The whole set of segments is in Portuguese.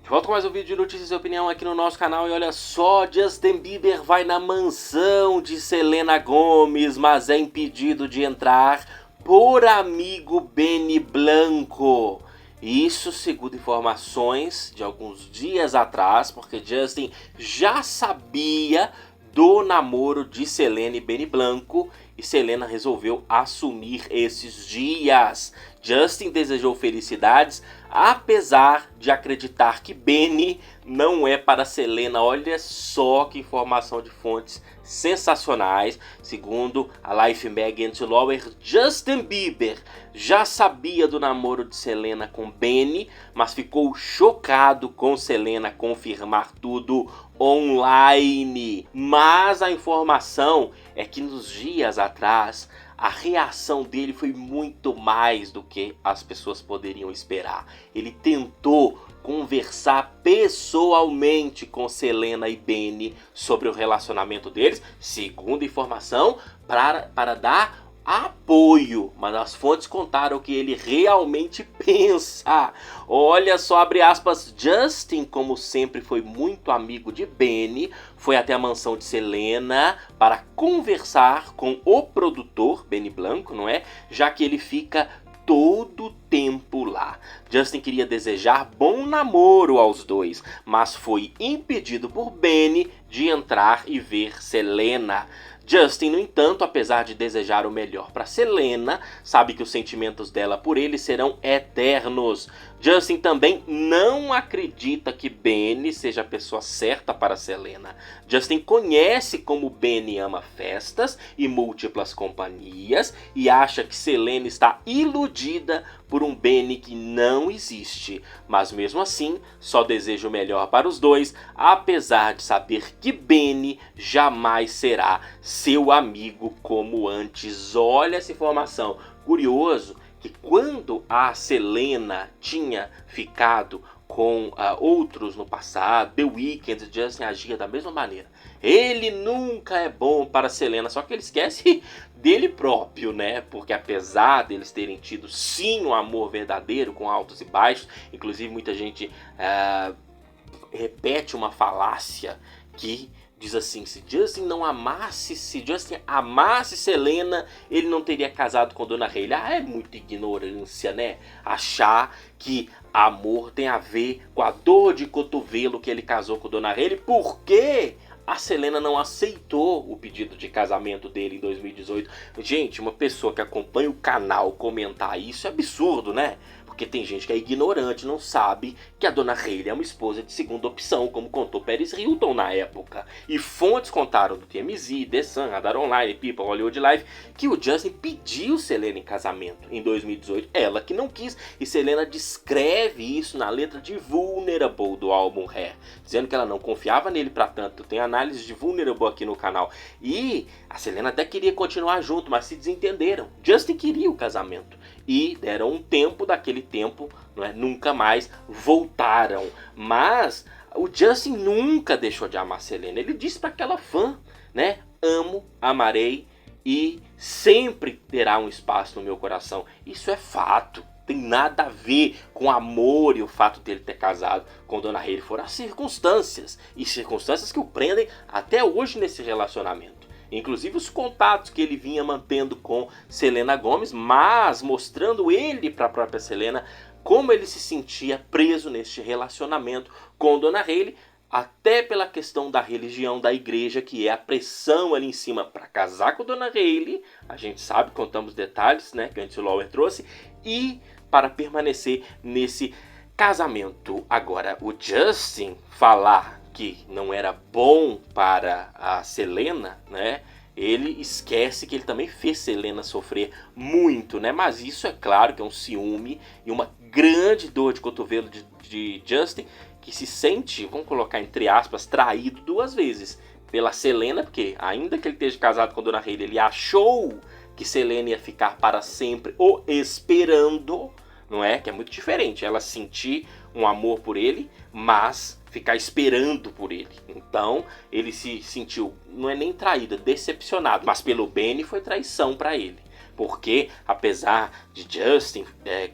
De volta com mais um vídeo de notícias e opinião aqui no nosso canal. E olha só, Justin Bieber vai na mansão de Selena Gomez, mas é impedido de entrar por amigo Benny Blanco. Isso segundo informações de alguns dias atrás, porque Justin já sabia do namoro de Selena e Benny Blanco, e Selena resolveu assumir esses dias. Justin desejou felicidades, apesar de acreditar que Benny não é para Selena. Olha só que informação de fontes sensacionais. Segundo a Life Mag Anti-Lower, Justin Bieber já sabia do namoro de Selena com Benny, mas ficou chocado com Selena confirmar tudo online. Mas a informação é que nos dias atrás a reação dele foi muito mais do que as pessoas poderiam esperar. Ele tentou conversar pessoalmente com Selena e Benny sobre o relacionamento deles, segundo informação, para dar apoio, mas as fontes contaram que ele realmente pensa. Olha só, abre aspas, Justin, como sempre foi muito amigo de Benny, foi até a mansão de Selena para conversar com o produtor, Benny Blanco, não é? Já que ele fica todo o tempo lá. Justin queria desejar bom namoro aos dois, mas foi impedido por Benny de entrar e ver Selena. Justin, no entanto, apesar de desejar o melhor para Selena, sabe que os sentimentos dela por ele serão eternos. Justin também não acredita que Benny seja a pessoa certa para Selena. Justin conhece como Benny ama festas e múltiplas companhias e acha que Selena está iludida por um Benny que não existe. Mas mesmo assim, só deseja o melhor para os dois, apesar de saber que Benny jamais será seu amigo como antes. Olha essa informação. Curioso que quando a Selena tinha ficado com outros no passado, The Weeknd, Justin agia da mesma maneira. Ele nunca é bom para Selena, só que ele esquece dele próprio, né? Porque apesar deles terem tido sim um amor verdadeiro com altos e baixos, inclusive muita gente repete uma falácia que diz assim, se Justin amasse Selena, ele não teria casado com Dona Hailey. É muita ignorância, né? Achar que amor tem a ver com a dor de cotovelo que ele casou com Dona Hailey, porque a Selena não aceitou o pedido de casamento dele em 2018. Gente, uma pessoa que acompanha o canal comentar isso é absurdo, né? Porque tem gente que é ignorante, não sabe que a Dona Hailey é uma esposa de segunda opção, como contou Paris Hilton na época. E fontes contaram do TMZ, The Sun, Radar Online, People, Hollywood Live, que o Justin pediu Selena em casamento em 2018. Ela que não quis, e Selena descreve isso na letra de Vulnerable do álbum Hair, dizendo que ela não confiava nele pra tanto. Tem análise de Vulnerable aqui no canal. E a Selena até queria continuar junto, mas se desentenderam. Justin queria o casamento. E deram um tempo, daquele tempo, não é? Nunca mais voltaram. Mas o Justin nunca deixou de amar Selena. Ele disse para aquela fã, né? Amo, amarei e sempre terá um espaço no meu coração. Isso é fato. Tem nada a ver com amor e o fato dele ter casado com Dona Hailey. Foram as circunstâncias. E circunstâncias que o prendem até hoje nesse relacionamento. Inclusive os contatos que ele vinha mantendo com Selena Gomez, mas mostrando ele para a própria Selena como ele se sentia preso neste relacionamento com Dona Hailey, até pela questão da religião da igreja, que é a pressão ali em cima para casar com Dona Hailey, a gente sabe, contamos detalhes, né, que o Anti-Lower trouxe, e para permanecer nesse casamento. Agora, o Justin falar que não era bom para a Selena, né? Ele esquece que ele também fez Selena sofrer muito, né? Mas isso é claro que é um ciúme e uma grande dor de cotovelo de Justin, que se sente, vamos colocar entre aspas, traído duas vezes pela Selena, porque ainda que ele esteja casado com Dona Hailey, ele achou que Selena ia ficar para sempre o esperando, não é? Que é muito diferente ela sentir um amor por ele, mas ficar esperando por ele. Então ele se sentiu, não é nem traído, decepcionado, mas pelo Benny foi traição para ele. Porque, apesar de Justin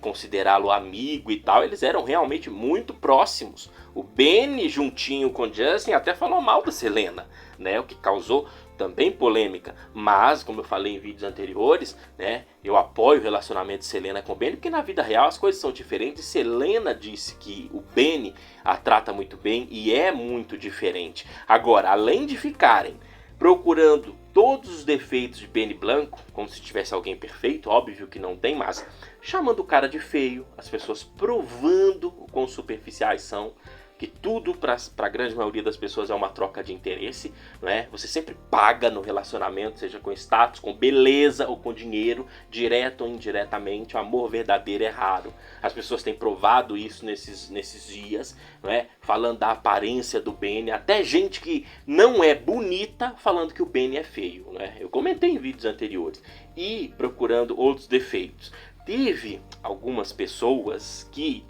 considerá-lo amigo e tal, eles eram realmente muito próximos. O Benny, juntinho com Justin, até falou mal da Selena, né? O que causou também polêmica. Mas, como eu falei em vídeos anteriores, né, eu apoio o relacionamento de Selena com o Benny, porque na vida real as coisas são diferentes. Selena disse que o Benny a trata muito bem e é muito diferente. Agora, além de ficarem procurando todos os defeitos de Benny Blanco, como se tivesse alguém perfeito, óbvio que não tem, mas chamando o cara de feio, as pessoas provando o quão superficiais são, que tudo para a grande maioria das pessoas é uma troca de interesse, não é? Você sempre paga no relacionamento, seja com status, com beleza ou com dinheiro, direto ou indiretamente. O amor verdadeiro é raro. As pessoas têm provado isso nesses dias, não é? Falando da aparência do Benny, até gente que não é bonita falando que o Benny é feio, não é? Eu comentei em vídeos anteriores. E procurando outros defeitos. Teve algumas pessoas que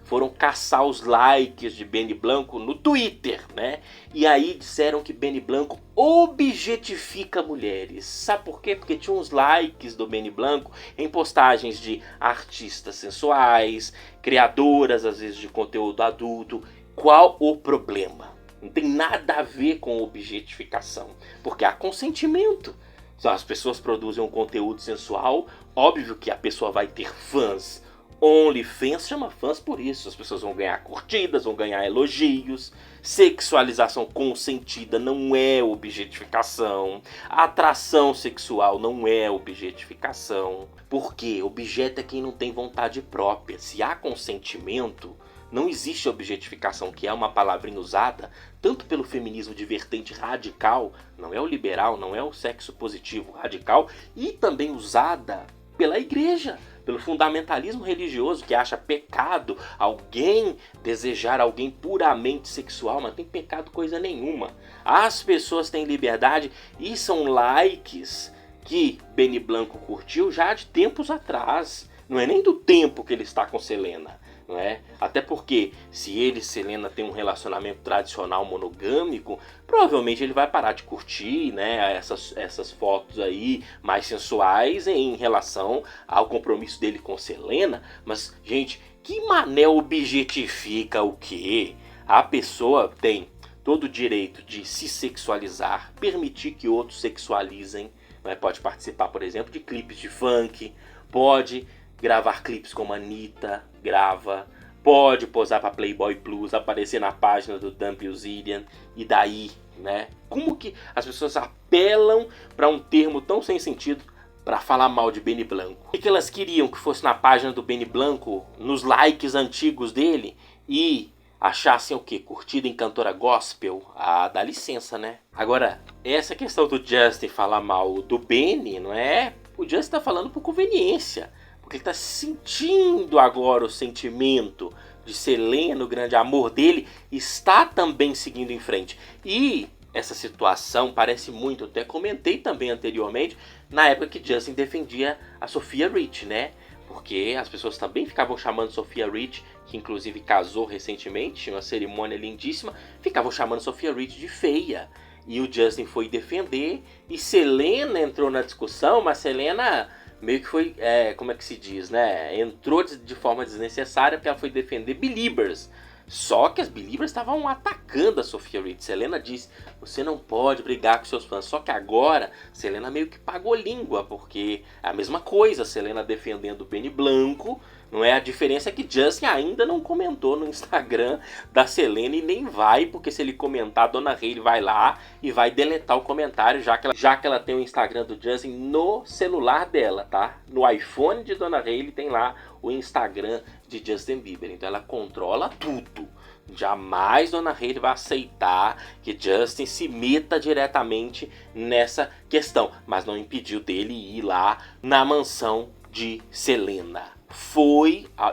foram caçar os likes de Benny Blanco no Twitter, né? E aí disseram que Benny Blanco objetifica mulheres. Sabe por quê? Porque tinha uns likes do Benny Blanco em postagens de artistas sensuais, criadoras, às vezes, de conteúdo adulto. Qual o problema? Não tem nada a ver com objetificação, porque há consentimento. As pessoas produzem um conteúdo sensual, óbvio que a pessoa vai ter fãs. OnlyFans chama fãs por isso. As pessoas vão ganhar curtidas, vão ganhar elogios. Sexualização consentida não é objetificação. Atração sexual não é objetificação. Por quê? Objeto é quem não tem vontade própria. Se há consentimento, não existe objetificação, que é uma palavrinha usada tanto pelo feminismo de vertente radical, não é o liberal, não é o sexo positivo radical, e também usada pela igreja, pelo fundamentalismo religioso, que acha pecado alguém desejar alguém puramente sexual, mas não tem pecado coisa nenhuma. As pessoas têm liberdade e são likes que Benny Blanco curtiu já de tempos atrás. Não é nem do tempo que ele está com Selena. Não é? Até porque se ele e Selena têm um relacionamento tradicional monogâmico, provavelmente ele vai parar de curtir, né, essas fotos aí mais sensuais em relação ao compromisso dele com Selena. Mas, gente, que mané objetifica o quê? A pessoa tem todo o direito de se sexualizar, permitir que outros sexualizem, né? Pode participar, por exemplo, de clipes de funk, pode gravar clipes como a Anitta grava, pode posar para Playboy Plus, aparecer na página do Dan Bilzerian, e daí, né? Como que as pessoas apelam para um termo tão sem sentido para falar mal de Benny Blanco? O que elas queriam? Que fosse na página do Benny Blanco, nos likes antigos dele, e achassem o quê? Curtida em cantora gospel? Ah, dá licença, né? Agora, essa questão do Justin falar mal do Benny, não é? O Justin tá falando por conveniência, porque ele está sentindo agora o sentimento de Selena, o grande amor dele, está também seguindo em frente. E essa situação parece muito, até comentei também anteriormente, na época que Justin defendia a Sofia Richie, né? Porque as pessoas também ficavam chamando Sofia Richie, que inclusive casou recentemente, tinha uma cerimônia lindíssima, ficavam chamando Sofia Richie de feia. E o Justin foi defender, e Selena entrou na discussão, mas Selena meio que foi, como é que se diz, né? Entrou de forma desnecessária porque ela foi defender Beliebers. Só que as Beliebers estavam atacando a Sofia Richie. Selena disse, você não pode brigar com seus fãs. Só que agora, Selena meio que pagou língua, porque é a mesma coisa, Selena defendendo o Benny Blanco. Não é? A diferença é que Justin ainda não comentou no Instagram da Selena e nem vai, porque se ele comentar, a Dona Hailey vai lá e vai deletar o comentário, já que ela tem o Instagram do Justin no celular dela, tá? No iPhone de Dona Hailey tem lá o Instagram de Justin Bieber, então ela controla tudo. Jamais Dona Hailey vai aceitar que Justin se meta diretamente nessa questão, mas não impediu dele ir lá na mansão de Selena.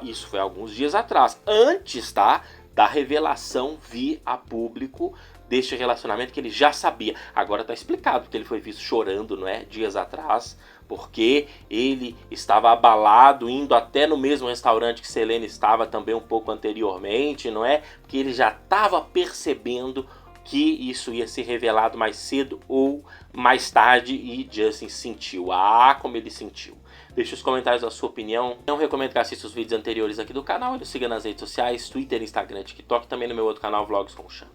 Isso foi alguns dias atrás, antes, tá, da revelação vir a público deste relacionamento que ele já sabia. Agora tá explicado que ele foi visto chorando, não é, dias atrás, porque ele estava abalado, indo até no mesmo restaurante que Selena estava também um pouco anteriormente, não é? Porque ele já estava percebendo que isso ia ser revelado mais cedo ou mais tarde e Justin sentiu. Ah, como ele sentiu. Deixe os comentários a sua opinião. Não recomendo que assista os vídeos anteriores aqui do canal. E nos siga nas redes sociais, Twitter, Instagram, TikTok. Também no meu outro canal, Vlogs com o Chan.